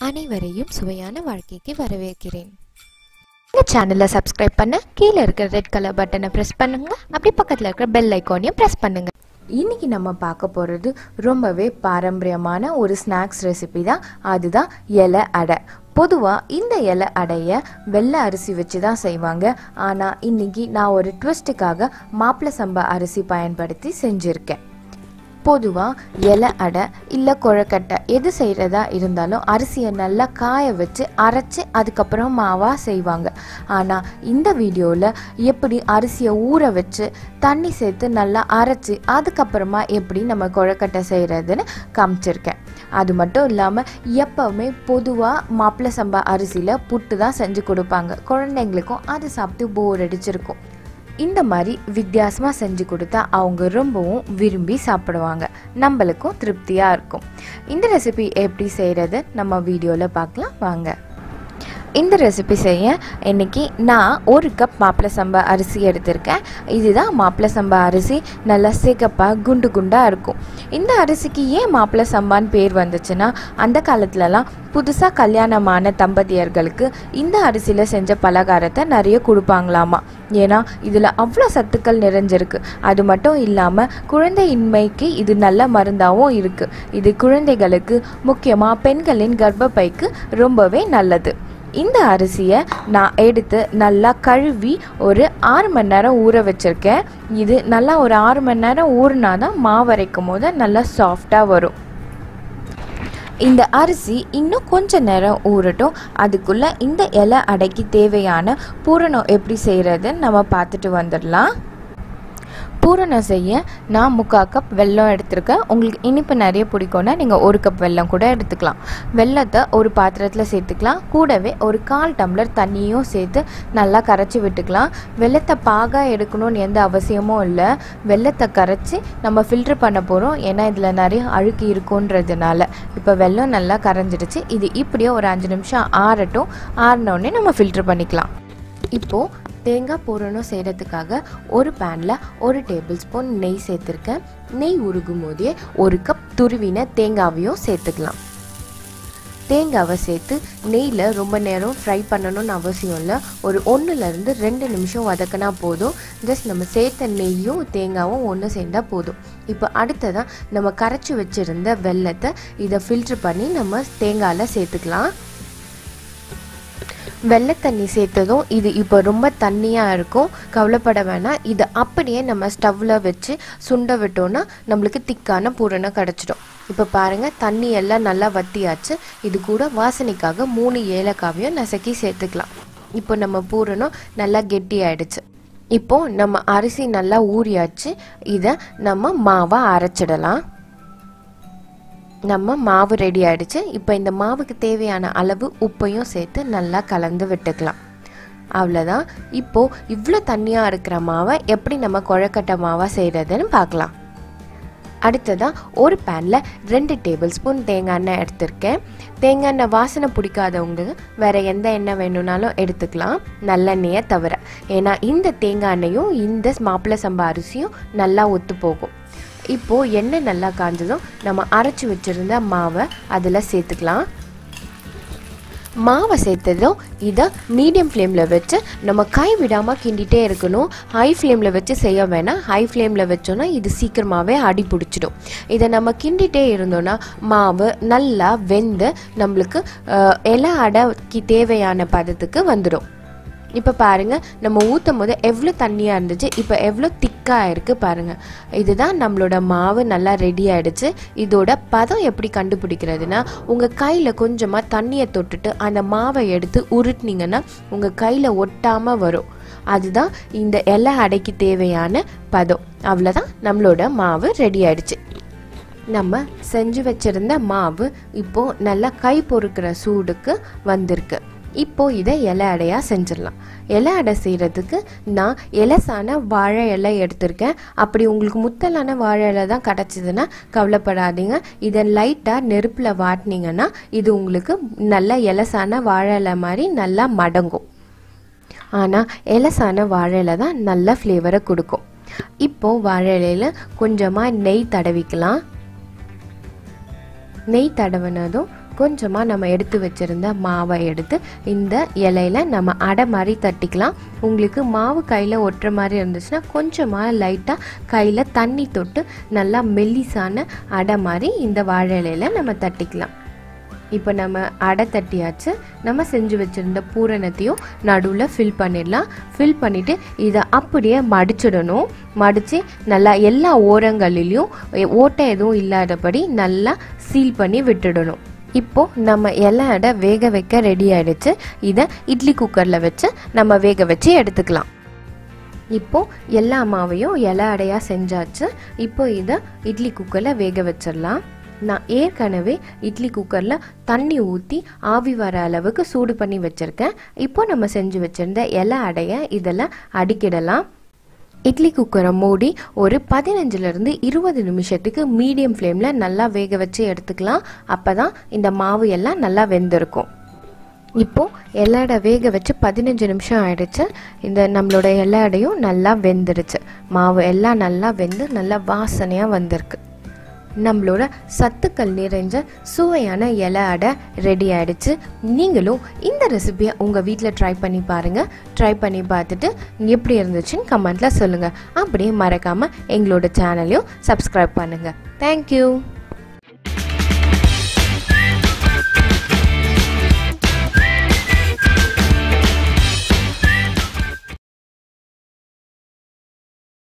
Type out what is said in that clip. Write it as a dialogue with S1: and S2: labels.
S1: அனைவரையும் சுவையான வாழ்க்கைக்கு வரவேற்கிறேன். இந்த சேனலை சப்ஸ்கிரைப் பண்ண கீழே இருக்கிற ரெட் கலர் பட்டனை ப்ரெஸ் பண்ணுங்க. அப்படி பக்கத்தில் இருக்கிற பெல் ஐக்கானையும் ப்ரெஸ் பண்ணுங்க. இன்னைக்கு நம்ம பார்க்க போகிறது ரொம்பவே பாரம்பரியமான ஒரு ஸ்நாக்ஸ் ரெசிபி தான். அதுதான் இலை அடை. பொதுவாக இந்த இலை அடையை வெள்ளை அரிசி வச்சு தான் செய்வாங்க. ஆனால் இன்னைக்கு நான் ஒரு ட்விஸ்ட்டுக்காக மாப்பிள்ளை சம்பா அரிசி பயன்படுத்தி செஞ்சுருக்கேன். பொதுவாக இலை அடை இல்லை கொழுக்கட்டை எது செய்கிறதா இருந்தாலும் அரிசியை நல்லா காய வச்சு அரைச்சி அதுக்கப்புறம் மாவாக செய்வாங்க. ஆனால் இந்த வீடியோவில் எப்படி அரிசியை ஊற வச்சு தண்ணி சேர்த்து நல்லா அரைச்சி அதுக்கப்புறமா எப்படி நம்ம கொழுக்கட்டை செய்கிறதுன்னு காமிச்சிருக்கேன். அது மட்டும் இல்லாமல் எப்போவுமே பொதுவாக மாப்பிள்ளை சம்பா அரிசியில் புட்டு தான் செஞ்சு கொடுப்பாங்க. குழந்தைங்களுக்கும் அது சாப்பிட்டு போர் அடிச்சிருக்கும். இந்த மாதிரி வித்தியாசமாக செஞ்சு கொடுத்தா அவங்க ரொம்பவும் விரும்பி சாப்பிடுவாங்க, நம்மளுக்கும் திருப்தியாக இருக்கும். இந்த ரெசிபி எப்படி செய்கிறது நம்ம வீடியோவில் பார்க்கலாம் வாங்க. இந்த ரெசிபி செய்ய இன்றைக்கி நான் 1 கப் மாப்பிள்ளை சம்பா அரிசி எடுத்திருக்கேன். இதுதான் மாப்பிள்ளை சம்பா அரிசி. நல்லா சிகப்பாக குண்டு குண்டாக இருக்கும். இந்த அரிசிக்கு ஏன் மாப்பிள்ளை சம்பான்னு பேர் வந்துச்சுன்னா, அந்த காலத்துலலாம் புதுசாக கல்யாணமான தம்பதியர்களுக்கு இந்த அரிசியில் செஞ்ச பலகாரத்தை நிறைய கொடுப்பாங்களாமா. ஏன்னா இதில் அவ்வளோ சத்துக்கள் நிறைஞ்சிருக்கு. அது மட்டும் இல்லாமல் குழந்தையின்மைக்கு இது நல்ல மருந்தாகவும் இருக்குது. இது குழந்தைகளுக்கு முக்கியமாக பெண்களின் கர்ப்பப்பைக்கு ரொம்பவே நல்லது. இந்த அரிசியை நான் எடுத்து நல்லா கழுவி ஒரு 6 மணி நேரம் ஊற வச்சுருக்கேன். இது நல்லா ஒரு 6 மணி நேரம் ஊறினா தான் மாவு அரைக்கும் போது நல்லா சாஃப்டாக வரும். இந்த அரிசி இன்னும் கொஞ்ச நேரம் ஊறட்டும். அதுக்குள்ளே இந்த இலை அடைக்கு தேவையான பூரணம் எப்படி செய்கிறதுன்னு நம்ம பார்த்துட்டு வந்துடலாம். பூரணம் செய்ய நான் 3/4 கப் வெல்லம் எடுத்திருக்கேன். உங்களுக்கு இனிப்பு நிறைய பிடிக்கும்னா நீங்கள் 1 கப் வெல்லம் கூட எடுத்துக்கலாம். வெல்லத்தை ஒரு பாத்திரத்தில் சேர்த்துக்கலாம். கூடவே ஒரு 1/4 டம்ளர் தண்ணியும் சேர்த்து நல்லா கரைச்சி விட்டுக்கலாம். வெல்லத்தை பாகாக எடுக்கணும்னு எந்த அவசியமும் இல்லை. வெல்லத்தை கரைச்சி நம்ம ஃபில்ட்ரு பண்ண போகிறோம். ஏன்னா இதில் நிறைய அழுக்கு இருக்குன்றதுனால. இப்போ வெல்லம் நல்லா கரைஞ்சிடுச்சு. இது இப்படியே ஒரு 5 நிமிஷம் ஆறட்டும். ஆறினோடனே நம்ம ஃபில்ட்ரு பண்ணிக்கலாம். இப்போது தேங்காய் பூரணம் செய்கிறதுக்காக ஒரு பேனில் 1 டேபிள் ஸ்பூன் நெய் சேர்த்துருக்கேன். நெய் உருகும் போதே 1 கப் துருவின தேங்காவையும் சேர்த்துக்கலாம். தேங்காவை சேர்த்து நெய்யில் ரொம்ப நேரம் ஃப்ரை பண்ணணும்னு அவசியம் இல்லை. ஒரு 1லேருந்து 2 நிமிஷம் வதக்கினா போதும். ஜஸ்ட் நம்ம சேர்த்த நெய்யும் தேங்காவும் ஒன்று சேர்ந்தால் போதும். இப்போ அடுத்ததான் நம்ம கரைச்சி வச்சுருந்த வெல்லத்தை இதை ஃபில்ட்ரு பண்ணி நம்ம தேங்காயில் சேர்த்துக்கலாம். வெள்ளை தண்ணி சேர்த்ததும் இது இப்போ ரொம்ப தண்ணியாக இருக்கும், கவலைப்பட வேணாம். இதை அப்படியே நம்ம ஸ்டவ்வில் வச்சு சுண்ட விட்டோன்னா நம்மளுக்கு திக்கான பூரணம் கிடச்சிடும். இப்போ பாருங்கள், தண்ணி எல்லாம் நல்லா வத்தியாச்சு. இது கூட வாசனைக்காக 3 ஏலக்காவையும் நசுக்கி சேர்த்துக்கலாம். இப்போ நம்ம பூரணம் நல்லா கெட்டி ஆயிடுச்சு. இப்போது நம்ம அரிசி நல்லா ஊறியாச்சு. இதை நம்ம மாவாக அரைச்சிடலாம். நம்ம மாவு ரெடி ஆகிடுச்சு. இப்போ இந்த மாவுக்கு தேவையான அளவு உப்பையும் சேர்த்து நல்லா கலந்து விட்டுக்கலாம். அவ்வளோதான். இப்போது இவ்வளோ தண்ணியாக இருக்கிற மாவை எப்படி நம்ம கொழுக்கட்டை மாவாக செய்கிறதுன்னு பார்க்கலாம். அடுத்ததாக ஒரு பேனில் 2 டேபிள் ஸ்பூன் தேங்காய் எண்ணெய் எடுத்திருக்கேன். தேங்காய் எண்ணெய் வாசனை பிடிக்காதவங்களுக்கு வேறு எந்த எண்ணெய் வேணும்னாலும் எடுத்துக்கலாம், நல்லெண்ணெயை தவிர. ஏன்னா இந்த தேங்காய் எண்ணெயும் இந்த மாப்பிள்ளை சம்பா அரிசியும் நல்லா ஒத்து போகும். இப்போது எண்ணெய் நல்லா காஞ்சதும் நம்ம அரைச்சி வச்சுருந்த மாவை அதில் சேர்த்துக்கலாம். மாவை சேர்த்ததும் இதை மீடியம் ஃப்ளேமில் வச்சு நம்ம கை விடாமல் கிண்டிகிட்டே இருக்கணும். ஹை ஃப்ளேமில் வச்சு செய்ய வேணாம். ஹை ஃப்ளேமில் வச்சோன்னா இது சீக்கிரமாகவே அடி பிடிச்சிடும். இதை நம்ம கிண்டிகிட்டே இருந்தோன்னா மாவு நல்லா வெந்து நம்மளுக்கு இலை அடைக்கு தேவையான பதத்துக்கு வந்துடும். இப்போ பாருங்கள், நம்ம ஊற்றும் போது எவ்வளோ தண்ணியாக இருந்துச்சு, இப்போ எவ்வளோ திக்காக இருக்குது பாருங்கள். இதுதான் நம்மளோட மாவு நல்லா ரெடி ஆகிடுச்சு. இதோட பதம் எப்படி கண்டுபிடிக்கிறதுனா, உங்கள் கையில் கொஞ்சமாக தண்ணியை தொட்டுட்டு அந்த மாவை எடுத்து உருட்டினீங்கன்னா உங்கள் கையில் ஒட்டாமல் வரும். அதுதான் இந்த இலை அடைக்கு தேவையான பதம். அவ்வளோதான், நம்மளோட மாவு ரெடி ஆகிடுச்சு. நம்ம செஞ்சு வச்சுருந்த மாவு இப்போது நல்லா கை பொறுக்கிற சூடுக்கு வந்திருக்கு. இப்போது இதை இலை அடையாக செஞ்சிடலாம். இலை அடை செய்கிறதுக்கு நான் இலசான வாழை இலை எடுத்திருக்கேன். அப்படி உங்களுக்கு முத்தலான வாழை இலை தான் கிடச்சிதுன்னா கவலைப்படாதீங்க. இதை லைட்டாக நெருப்பில் வாட்டினீங்கன்னா இது உங்களுக்கு நல்ல இலசான வாழை இலை மாதிரி நல்லா மடங்கும். ஆனால் இலசான வாழை இலை தான் நல்ல ஃப்ளேவரை கொடுக்கும். இப்போது வாழை இலையில் கொஞ்சமாக நெய் தடவிக்கலாம். நெய் தடவினதும் கொஞ்சமாக நம்ம எடுத்து வச்சுருந்த மாவை எடுத்து இந்த இலையில் நம்ம அடை மாதிரி தட்டிக்கலாம். உங்களுக்கு மாவு கையில் ஒட்டுற மாதிரி இருந்துச்சுன்னா கொஞ்சமாக லைட்டாக கையில் தண்ணி தொட்டு நல்லா மெல்லிசான அடை மாதிரி இந்த வாழை இலையில் நம்ம தட்டிக்கலாம். இப்போ நம்ம அடை தட்டியாச்சு. நம்ம செஞ்சு வச்சுருந்த பூரணத்தையும் நடுவில் ஃபில் பண்ணிடலாம். ஃபில் பண்ணிவிட்டு இதை அப்படியே மடிச்சிடணும். மடித்து நல்லா எல்லா ஓரங்களிலையும் ஓட்டை எதுவும் இல்லாதபடி நல்லா சீல் பண்ணி விட்டுடணும். இப்போது நம்ம இலை அடை வேக வைக்க ரெடி ஆகிடுச்சு. இதை இட்லி குக்கரில் வச்சு நம்ம வேக வச்சு எடுத்துக்கலாம். இப்போது எல்லா மாவையும் இலை அடையாக செஞ்சாச்சு. இப்போ இதை இட்லி குக்கரில் வேக வச்சிடலாம். நான் ஏற்கனவே இட்லி குக்கரில் தண்ணி ஊற்றி ஆவி வர அளவுக்கு சூடு பண்ணி வச்சுருக்கேன். இப்போ நம்ம செஞ்சு வச்சுருந்த இலை அடையை இதில் அடுக்கிடலாம். இட்லி குக்கரை மூடி ஒரு 15லேருந்து 20 நிமிஷத்துக்கு மீடியம் ஃப்ளேமில் நல்லா வேக வச்சு எடுத்துக்கலாம். அப்போ தான் இந்த மாவு எல்லாம் நல்லா வெந்திருக்கும். இப்போது இலை அடை வேக வச்சு 15 நிமிஷம் ஆயிடுச்சு. இந்த நம்மளோட இலை அடையும் நல்லா வெந்துருச்சு. மாவு எல்லாம் நல்லா வெந்து நல்லா வாசனையாக வந்திருக்கு. நம்மளோட சத்துக்கள் நிறைஞ்ச சுவையான இலை அடை ரெடி ஆகிடுச்சு. நீங்களும் இந்த ரெசிபியை உங்கள் வீட்டில் ட்ரை பண்ணி பாருங்கள். ட்ரை பண்ணி பார்த்துட்டு எப்படி இருந்துச்சுன்னு கமெண்ட்டில் சொல்லுங்கள். அப்படியே மறக்காமல் எங்களோட சேனலையும் சப்ஸ்கிரைப் பண்ணுங்கள். தேங்க்யூ.